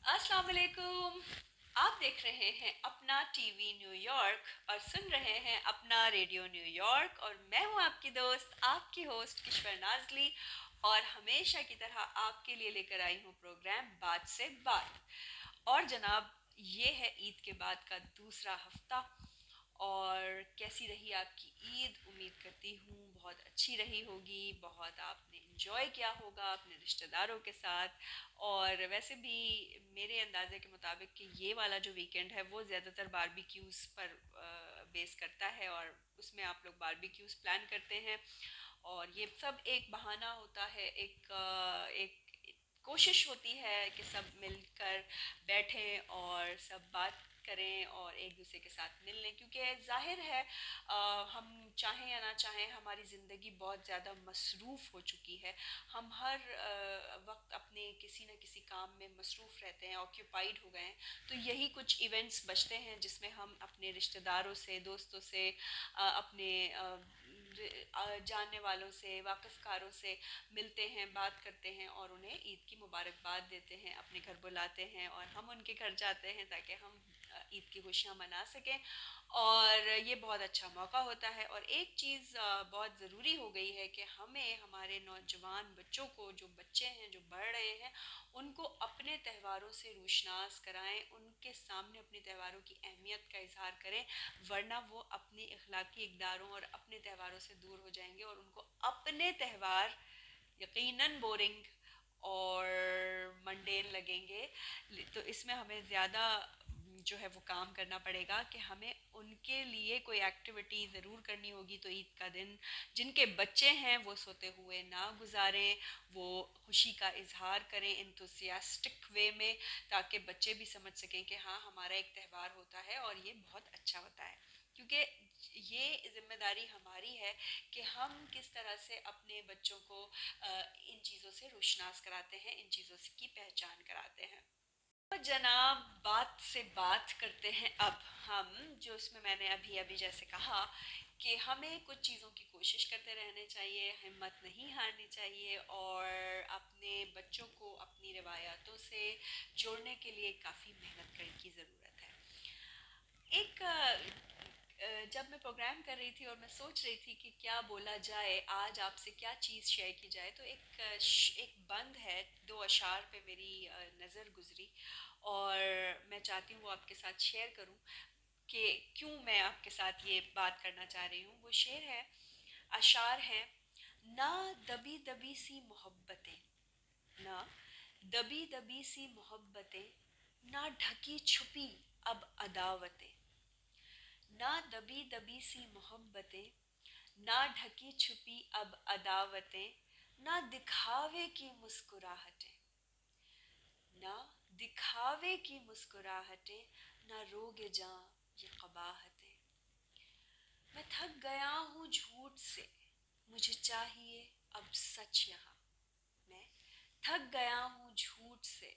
अस्सलाम वालेकुम। आप देख रहे हैं अपना टीवी न्यूयॉर्क और सुन रहे हैं अपना रेडियो न्यूयॉर्क, और मैं हूं आपकी दोस्त, आपकी होस्ट किश्वर नाजली। और हमेशा की तरह आपके लिए लेकर आई हूं प्रोग्राम बात से बात। और जनाब, ये है ईद के बाद का दूसरा हफ्ता। और कैसी रही आपकी ईद? उम्मीद करती हूँ बहुत अच्छी रही होगी, बहुत आपने इंजॉय किया होगा अपने रिश्तेदारों के साथ। और वैसे भी मेरे अंदाजे के मुताबिक कि ये वाला जो वीकेंड है वो ज़्यादातर बारबेक्यूज़ पर बेस करता है, और उसमें आप लोग बारबेक्यूज़ प्लान करते हैं। और ये सब एक बहाना होता है, एक कोशिश होती है कि सब मिलकर बैठें और सब बात करें और एक दूसरे के साथ मिल लें, क्योंकि जाहिर है हम चाहें या ना चाहें हमारी ज़िंदगी बहुत ज़्यादा मसरूफ़ हो चुकी है। हम हर वक्त अपने किसी न किसी काम में मसरूफ़ रहते हैं, ऑक्यूपाइड हो गए हैं। तो यही कुछ इवेंट्स बचते हैं जिसमें हम अपने रिश्तेदारों से, दोस्तों से, अपने जानने वालों से, वाकिफ़कारों से मिलते हैं, बात करते हैं और उन्हें ईद की मुबारकबाद देते हैं, अपने घर बुलाते हैं और हम उनके घर जाते हैं ताकि हम ईद की खुशियाँ मना सकें। और ये बहुत अच्छा मौका होता है। और एक चीज़ बहुत ज़रूरी हो गई है कि हमें हमारे नौजवान बच्चों को, जो बच्चे हैं जो बढ़ रहे हैं, उनको अपने त्योहारों से रोशनास कराएं, उनके सामने अपने त्योहारों की अहमियत का इजहार करें। वरना वो अपने इखलाकी इकदारों और अपने त्योहारों से दूर हो जाएंगे और उनको अपने त्यौहार यकीनन बोरिंग और मंडेन लगेंगे। तो इसमें हमें ज़्यादा जो है वो काम करना पड़ेगा कि हमें उनके लिए कोई एक्टिविटी ज़रूर करनी होगी। तो ईद का दिन जिनके बच्चे हैं वो सोते हुए ना गुजारें, वो खुशी का इजहार करें इंथुसियास्टिक वे में, ताकि बच्चे भी समझ सकें कि हाँ, हमारा एक त्यौहार होता है और ये बहुत अच्छा होता है। क्योंकि ये जिम्मेदारी हमारी है कि हम किस तरह से अपने बच्चों को इन चीज़ों से रोशनास कराते हैं, इन चीज़ों की पहचान कराते हैं। तो जनाब, बात से बात करते हैं अब हम, जो उसमें मैंने अभी अभी जैसे कहा कि हमें कुछ चीज़ों की कोशिश करते रहने चाहिए, हिम्मत नहीं हारनी चाहिए और अपने बच्चों को अपनी रिवायातों से जोड़ने के लिए काफ़ी मेहनत करने की ज़रूरत है। एक जब मैं प्रोग्राम कर रही थी और मैं सोच रही थी कि क्या बोला जाए, आज आपसे क्या चीज़ शेयर की जाए, तो एक बंद है, दो अशार पे मेरी नज़र गुजरी और मैं चाहती हूँ वो आपके साथ शेयर करूँ कि क्यों मैं आपके साथ ये बात करना चाह रही हूँ। वो शेर है, अशार है: ना दबी दबी सी मोहब्बतें, ना दबी दबी सी मोहब्बतें, ना ढकी छुपी अब अदावतें, ना दबी दबी सी मोहब्बतें, ना ढकी छुपी अब अदावतें, ना दिखावे की मुस्कुराहटें, ना दिखावे की मुस्कुराहटें, ना रोगे जां ये कबाहतें। मैं थक गया हूँ झूठ से, मुझे चाहिए अब सच यहाँ। मैं थक गया हूँ झूठ से,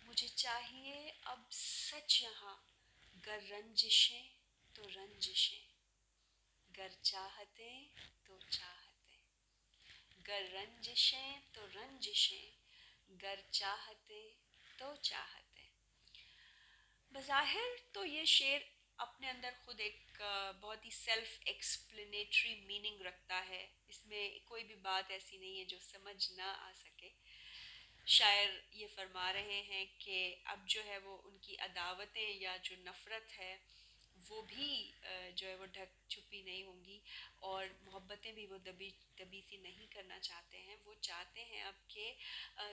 मुझे चाहिए अब सच यहाँ। गर रंजिशें तो रंजिशें, गर चाहतें तो चाहतें, गर रंजिशें तो रंजिशें, गर चाहते तो चाहते। बज़ाहिर तो ये शेर अपने अंदर खुद एक बहुत ही सेल्फ एक्सप्लेनेटरी मीनिंग रखता है। इसमें कोई भी बात ऐसी नहीं है जो समझ ना आ सके। शायर ये फरमा रहे हैं कि अब जो है वो उनकी अदावतें या जो नफ़रत है वो भी जो है वो ढक छुपी नहीं होंगी, और मोहब्बतें भी वो दबी दबी सी नहीं करना चाहते हैं। वो चाहते हैं अब कि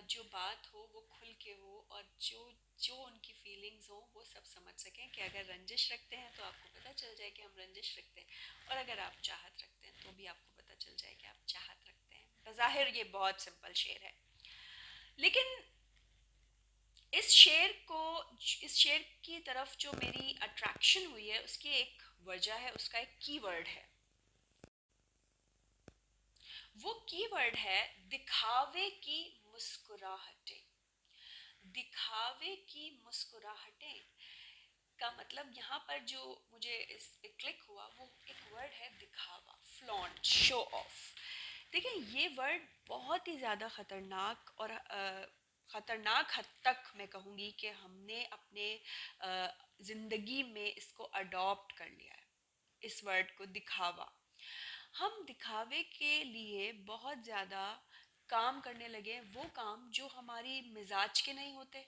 जो बात हो वो खुल के हो, और जो जो उनकी फीलिंग्स हो वो सब समझ सकें कि अगर रंजिश रखते हैं तो आपको पता चल जाए कि हम रंजिश रखते हैं, और अगर आप चाहत रखते हैं तो भी आपको पता चल जाए कि आप चाहत रखते हैं। बज़ाहिर ये बहुत सिंपल शेर है, लेकिन इस शेर को इस शेर की तरफ जो मेरी अट्रैक्शन हुई है उसकी एक वजह है, उसका एक कीवर्ड है। वो कीवर्ड है दिखावे की मुस्कुराहटें। दिखावे की मुस्कुराहटें का मतलब यहाँ पर जो मुझे इस पे क्लिक हुआ वो एक वर्ड है दिखावा, फ्लॉन्ट, शो ऑफ। देखिए, ये वर्ड बहुत ही ज़्यादा ख़तरनाक और ख़तरनाक हद तक मैं कहूँगी कि हमने अपने ज़िंदगी में इसको अडॉप्ट कर लिया है, इस वर्ड को, दिखावा। हम दिखावे के लिए बहुत ज़्यादा काम करने लगे हैं, वो काम जो हमारी मिजाज के नहीं होते,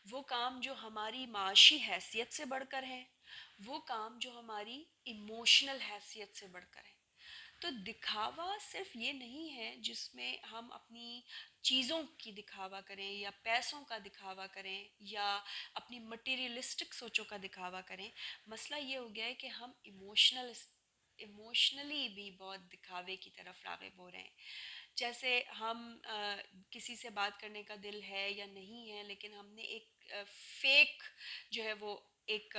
वो काम जो हमारी माशी हैसियत से बढ़कर है, वो काम जो हमारी इमोशनल हैसियत से बढ़कर है। तो दिखावा सिर्फ ये नहीं है जिसमें हम अपनी चीज़ों की दिखावा करें या पैसों का दिखावा करें या अपनी मटेरियलिस्टिक सोचों का दिखावा करें। मसला ये हो गया है कि हम इमोशनली भी बहुत दिखावे की तरफ राग़िब हो रहे हैं। जैसे हम किसी से बात करने का दिल है या नहीं है, लेकिन हमने एक फेक जो है वो एक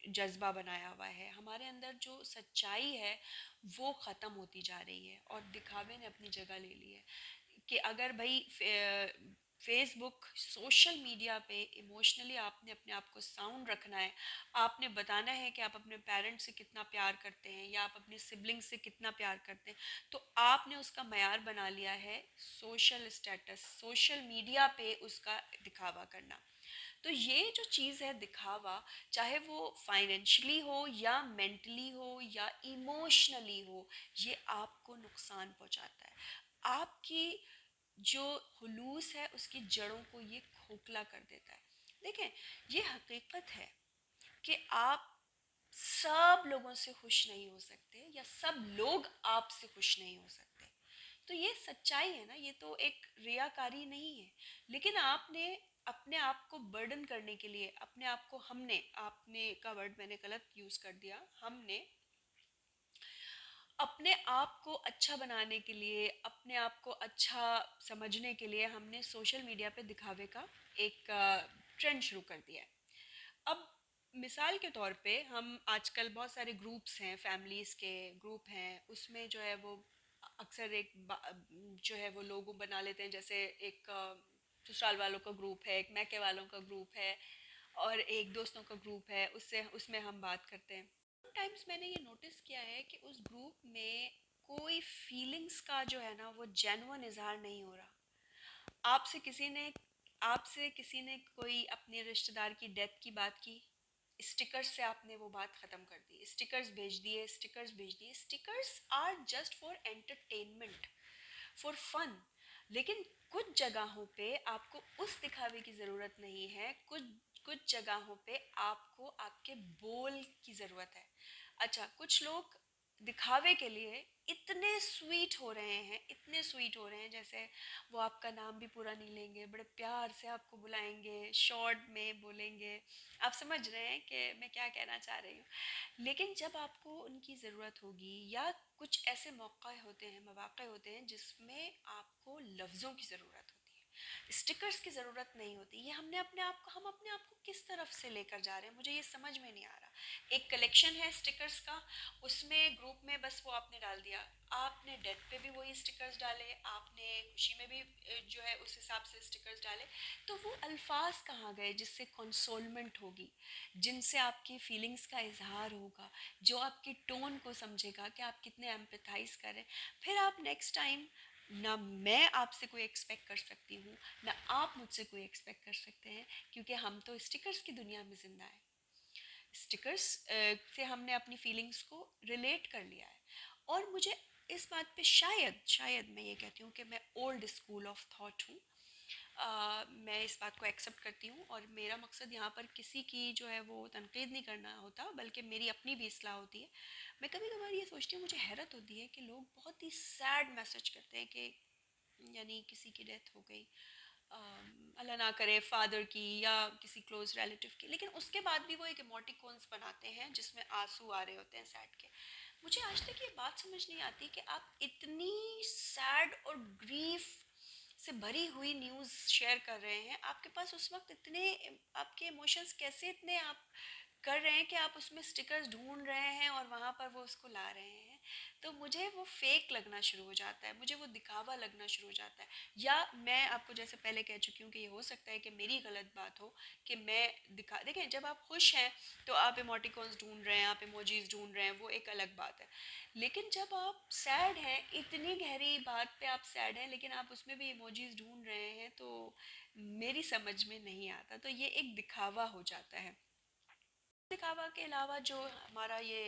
जज्बा बनाया हुआ है। हमारे अंदर जो सच्चाई है वो ख़त्म होती जा रही है और दिखावे ने अपनी जगह ले ली है। कि अगर भाई फेसबुक, सोशल मीडिया पे इमोशनली आपने अपने आप को साउंड रखना है, आपने बताना है कि आप अपने पेरेंट्स से कितना प्यार करते हैं या आप अपने सिबलिंग्स से कितना प्यार करते हैं, तो आपने उसका मयार बना लिया है सोशल स्टेटस, सोशल मीडिया पे उसका दिखावा करना। तो ये जो चीज़ है दिखावा, चाहे वो फाइनेंशियली हो या मेंटली हो या इमोशनली हो, ये आपको नुकसान पहुंचाता है। आपकी जो हुलूस है उसकी जड़ों को ये खोखला कर देता है। देखें, ये हकीकत है कि आप सब लोगों से खुश नहीं हो सकते या सब लोग आपसे खुश नहीं हो सकते। तो ये सच्चाई है ना, ये तो एक रियाकारी नहीं है। लेकिन आपने अपने आप को बर्डन करने के लिए, अपने आप को, हमने, आपने का वर्ड मैंने गलत यूज़ कर दिया, हमने अपने आप को अच्छा बनाने के लिए, अपने आप को अच्छा समझने के लिए हमने सोशल मीडिया पे दिखावे का एक ट्रेंड शुरू कर दिया है। अब मिसाल के तौर पे हम आजकल बहुत सारे ग्रुप्स हैं, फैमिलीज़ के ग्रुप हैं, उसमें जो है वो अक्सर जो है वो लोग बना लेते हैं। जैसे एक ससुराल वालों का ग्रुप है, एक मैके वालों का ग्रुप है और एक दोस्तों का ग्रुप है, उससे उसमें हम बात करते हैं। टाइम्स मैंने ये नोटिस किया है कि उस ग्रुप में कोई फीलिंग्स का जो है ना वो जेन्युइन इजहार नहीं हो रहा। आपसे किसी ने आपसे किसी ने कोई अपने रिश्तेदार की डेथ की बात की, स्टिकर्स से आपने वो बात ख़त्म कर दी, स्टिकर्स भेज दिए, स्टिकर्स भेज दिए। Stickers are just for entertainment, for fun. लेकिन कुछ जगहों पे आपको उस दिखावे की ज़रूरत नहीं है, कुछ कुछ जगहों पे आपको आपके बोल की ज़रूरत है। अच्छा, कुछ लोग दिखावे के लिए इतने स्वीट हो रहे हैं, इतने स्वीट हो रहे हैं, जैसे वो आपका नाम भी पूरा नहीं लेंगे, बड़े प्यार से आपको बुलाएंगे, शॉर्ट में बोलेंगे। आप समझ रहे हैं कि मैं क्या कहना चाह रही हूँ। लेकिन जब आपको उनकी ज़रूरत होगी या कुछ ऐसे मौके होते हैं, मौके होते हैं जिसमें आपको लफ्ज़ों की ज़रूरत होती है, स्टिकर्स की ज़रूरत नहीं होती। ये हम अपने आप को किस तरफ से लेकर जा रहे हैं, मुझे ये समझ में नहीं आ रहा। एक कलेक्शन है स्टिकर्स का, उसमें ग्रुप में बस वो आपने डाल दिया, आपने डेथ पे भी वही स्टिकर्स डाले, आपने खुशी में भी जो है उस हिसाब से स्टिकर्स डाले। तो वो अल्फाज कहाँ गए जिससे कंसोलमेंट होगी, जिनसे आपकी फीलिंग्स का इजहार होगा, जो आपकी टोन को समझेगा कि आप कितने एम्पैथाइज कर रहे हैं। फिर आप नेक्स्ट टाइम, ना मैं आपसे कोई एक्सपेक्ट कर सकती हूँ, ना आप मुझसे कोई एक्सपेक्ट कर सकते हैं, क्योंकि हम तो स्टिकर्स की दुनिया में ज़िंदा है। स्टिकर्स से हमने अपनी फीलिंग्स को रिलेट कर लिया है। और मुझे इस बात पे शायद शायद मैं ये कहती हूँ कि मैं ओल्ड स्कूल ऑफ थॉट हूँ। मैं इस बात को एक्सेप्ट करती हूँ और मेरा मकसद यहाँ पर किसी की जो है वो तनकीद नहीं करना होता, बल्कि मेरी अपनी भी इस्लाह होती है। मैं कभी कभार ये सोचती हूँ, मुझे हैरत होती है कि लोग बहुत ही सैड मैसेज करते हैं कि यानी किसी की डेथ हो गई, अल्लाह ना करे फादर की या किसी क्लोज रिलेटिव की, लेकिन उसके बाद भी वो एक इमोटिकॉन्स बनाते हैं जिसमें आंसू आ रहे होते हैं सैड के। मुझे आज तक ये बात समझ नहीं आती कि आप इतनी सैड और ग्रीफ से भरी हुई न्यूज़ शेयर कर रहे हैं, आपके पास उस वक्त इतने, आपके इमोशंस कैसे इतने आप कर रहे हैं कि आप उसमें स्टिकर्स ढूंढ रहे हैं और वहाँ पर वो उसको ला रहे हैं। तो मुझे वो फेक लगना शुरू हो जाता है, मुझे वो दिखावा लगना शुरू हो जाता है। या मैं आपको जैसे पहले कह चुकी हूँ कि ये हो सकता है कि मेरी गलत बात हो कि मैं दिखा देखें, जब आप खुश हैं तो आप इमोटिकॉन्स ढूंढ रहे हैं, आप इमोजीज ढूंढ रहे हैं, वो एक अलग बात है। लेकिन जब आप सैड हैं, इतनी गहरी बात पे आप सैड हैं लेकिन आप उसमें भी इमोजीज ढूंढ रहे हैं, तो मेरी समझ में नहीं आता। तो ये एक दिखावा हो जाता है। दिखावा के अलावा जो हमारा ये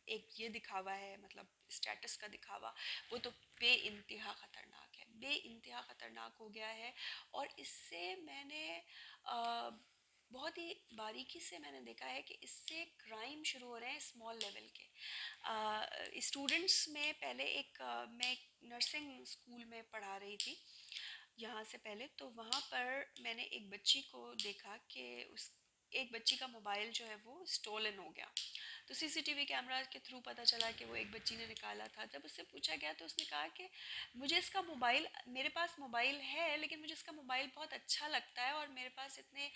एक ये दिखावा है, मतलब स्टेटस का दिखावा, वो तो बे इंतहा ख़तरनाक है, बे इंतहा ख़तरनाक हो गया है। और इससे मैंने बहुत ही बारीकी से मैंने देखा है कि इससे क्राइम शुरू हो रहे हैं स्मॉल लेवल के स्टूडेंट्स में। पहले मैं एक नर्सिंग स्कूल में पढ़ा रही थी यहाँ से पहले, तो वहाँ पर मैंने एक बच्ची को देखा कि उस एक बच्ची का मोबाइल जो है वो स्टोलन हो गया। तो सीसीटीवी कैमरा के थ्रू पता चला कि वो एक बच्ची ने निकाला था। जब उससे पूछा गया तो उसने कहा कि मुझे इसका मोबाइल, मेरे पास मोबाइल है लेकिन मुझे इसका मोबाइल बहुत अच्छा लगता है और मेरे पास इतने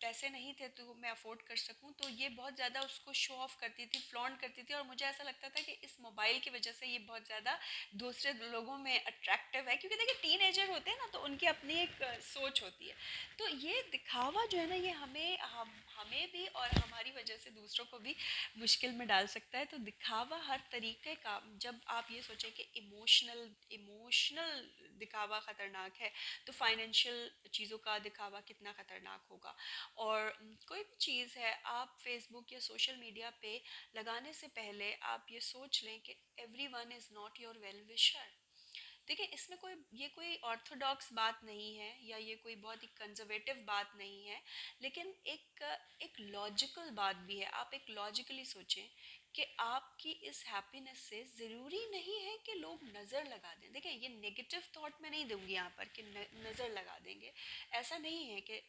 पैसे नहीं थे तो मैं अफोर्ड कर सकूं। तो ये बहुत ज़्यादा उसको शो ऑफ करती थी, फ्लॉन्ट करती थी, और मुझे ऐसा लगता था कि इस मोबाइल की वजह से ये बहुत ज़्यादा दूसरे लोगों में अट्रैक्टिव है, क्योंकि देखिए टीनेजर होते हैं ना, तो उनकी अपनी एक सोच होती है। तो ये दिखावा जो है ना, ये हमें भी और हमारी वजह से दूसरों को भी मुश्किल में डाल सकता है। तो दिखावा हर तरीके का, जब आप ये सोचें कि इमोशनल इमोशनल दिखावा ख़तरनाक है, तो फाइनेंशियल चीज़ों का दिखावा कितना ख़तरनाक होगा। और कोई भी चीज़ है, आप फेसबुक या सोशल मीडिया पे लगाने से पहले आप ये सोच लें कि every one is not your well wisher. देखिए, इसमें कोई ऑर्थोडॉक्स बात नहीं है या ये कोई बहुत ही कंजर्वेटिव बात नहीं है, लेकिन एक लॉजिकल बात भी है। आप एक लॉजिकली सोचें कि आपकी इस हैप्पीनेस से ज़रूरी नहीं है कि लोग नज़र लगा दें। देखिए, ये नेगेटिव थॉट मैं नहीं दूंगी यहाँ पर कि नज़र लगा देंगे, ऐसा नहीं है कि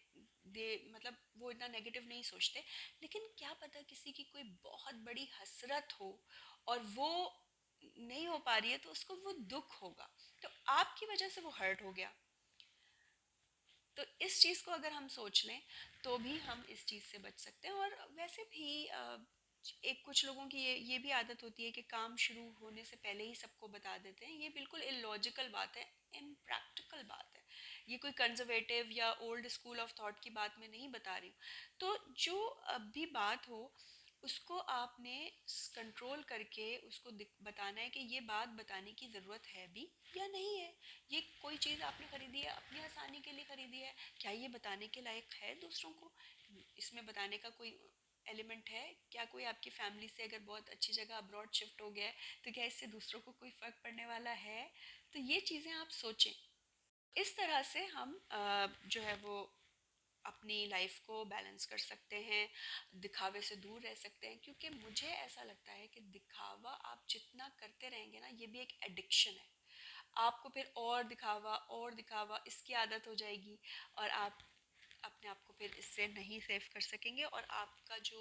मतलब वो इतना नेगेटिव नहीं सोचते। लेकिन क्या पता किसी की कोई बहुत बड़ी हसरत हो और वो नहीं हो पा रही है, तो उसको वो दुख होगा, तो आपकी वजह से वो हर्ट हो गया। तो इस चीज़ को अगर हम सोच लें तो भी हम इस चीज़ से बच सकते हैं। और वैसे भी एक कुछ लोगों की ये भी आदत होती है कि काम शुरू होने से पहले ही सबको बता देते हैं। ये बिल्कुल इलॉजिकल बात है, इम्प्रैक्टिकल बात है। ये कोई कंजर्वेटिव या ओल्ड स्कूल ऑफ थॉट की बात मैं नहीं बता रही हूँ। तो जो भी बात हो, उसको आपने कंट्रोल करके उसको बताना है कि ये बात बताने की ज़रूरत है भी या नहीं है। ये कोई चीज़ आपने ख़रीदी है, अपनी आसानी के लिए ख़रीदी है, क्या ये बताने के लायक है दूसरों को? इसमें बताने का कोई एलिमेंट है क्या? कोई आपकी फैमिली से अगर बहुत अच्छी जगह अब्रॉड शिफ्ट हो गया है, तो क्या इससे दूसरों को कोई फ़र्क पड़ने वाला है? तो ये चीज़ें आप सोचें। इस तरह से हम जो है वो अपनी लाइफ को बैलेंस कर सकते हैं, दिखावे से दूर रह सकते हैं। क्योंकि मुझे ऐसा लगता है कि दिखावा आप जितना करते रहेंगे ना, ये भी एक एडिक्शन है। आपको फिर और दिखावा इसकी आदत हो जाएगी, और आप अपने आप को फिर इससे नहीं सेव कर सकेंगे, और आपका जो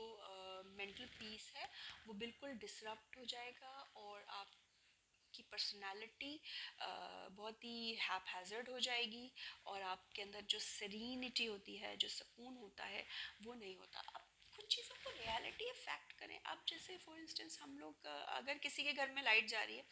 मेंटल पीस है वो बिल्कुल डिसरप्ट हो जाएगा, और आप की पर्सनालिटी बहुत ही हैपहैज़र्ड हो जाएगी, और आपके अंदर जो सेरेनिटी होती है, जो सुकून होता है, वो नहीं होता। आप कुछ चीज़ों को रियलिटी इफेक्ट करें। अब जैसे फॉर इंस्टेंस हम लोग अगर किसी के घर में लाइट जा रही है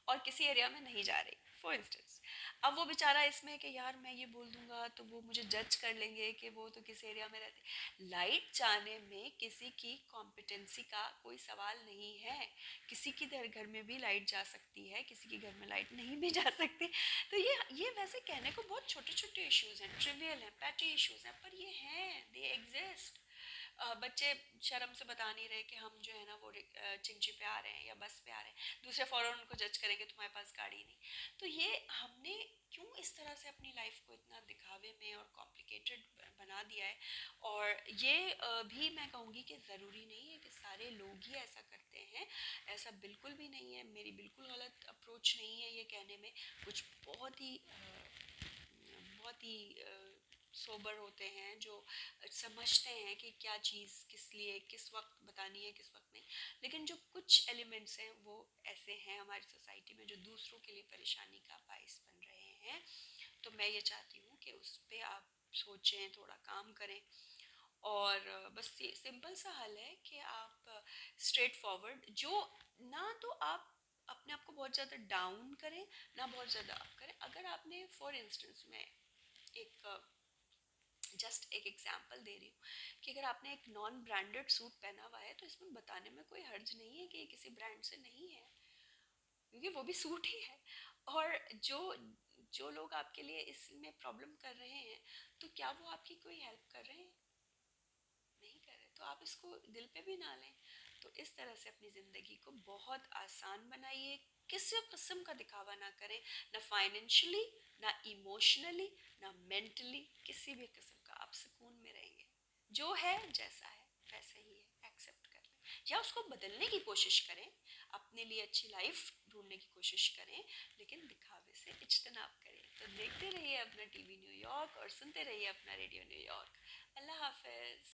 और किसी एरिया में नहीं जा रही, फॉर इंस्टेंस, अब वो बेचारा इसमें कि यार मैं ये बोल दूंगा तो वो मुझे जज कर लेंगे कि वो तो किस एरिया में रहते। लाइट जाने में किसी की कॉम्पिटेंसी का कोई सवाल नहीं है। किसी की घर में भी लाइट जा सकती है, किसी के घर में लाइट नहीं भी जा सकती। तो ये वैसे कहने को बहुत छोटे छोटे इश्यूज हैं, ट्रिवियल हैं, पैटी इश्यूज हैं, पर ये हैं, दे एग्जिस्ट। बच्चे शर्म से बता नहीं रहे कि हम जो है ना वो चिंची पे आ रहे हैं या बस पे आ रहे हैं, दूसरे फ़ौरन उनको जज करेंगे तुम्हारे पास गाड़ी नहीं। तो ये हमने क्यों इस तरह से अपनी लाइफ को इतना दिखावे में और कॉम्प्लिकेटेड बना दिया है। और ये भी मैं कहूँगी कि ज़रूरी नहीं है कि सारे लोग ही ऐसा करते हैं, ऐसा बिल्कुल भी नहीं है। मेरी बिल्कुल गलत अप्रोच नहीं है ये कहने में। कुछ बहुत ही सोबर होते हैं, जो समझते हैं कि क्या चीज़ किस लिए किस वक्त बतानी है, किस वक्त नहीं। लेकिन जो कुछ एलिमेंट्स हैं वो ऐसे हैं हमारी सोसाइटी में जो दूसरों के लिए परेशानी का बायस बन रहे हैं। तो मैं ये चाहती हूँ कि उस पर आप सोचें, थोड़ा काम करें, और बस ये सिंपल सा हल है कि आप स्ट्रेट फॉरवर्ड, जो ना तो आप अपने आप को बहुत ज़्यादा डाउन करें, ना बहुत ज़्यादा अप करें। अगर आपने फॉर इंस्टेंस, मैं एक जस्ट एक एग्जांपल दे रही हूँ कि अगर आपने एक नॉन ब्रांडेड सूट पहना हुआ है तो इसमें बताने में कोई हर्ज नहीं है कि ये किसी ब्रांड से नहीं है, क्योंकि वो भी सूट ही है। और जो जो लोग आपके लिए इसमें प्रॉब्लम कर रहे हैं, तो क्या वो आपकी कोई हेल्प कर रहे हैं? नहीं कर रहे, तो आप इसको दिल पे भी ना लें। तो इस तरह से अपनी ज़िंदगी को बहुत आसान बनाइए, किसी किस्म का दिखावा ना करें, ना फाइनेंशियली, ना इमोशनली, ना मेंटली, किसी भी किस्म का। आप सुकून में रहेंगे, जो है जैसा है वैसा ही है, एक्सेप्ट कर लें या उसको बदलने की कोशिश करें, अपने लिए अच्छी लाइफ ढूंढने की कोशिश करें, लेकिन दिखावे से इज्तनाब करें। तो देखते रहिए अपना टीवी न्यूयॉर्क और सुनते रहिए अपना रेडियो न्यूयॉर्क। अल्लाह हाफिज।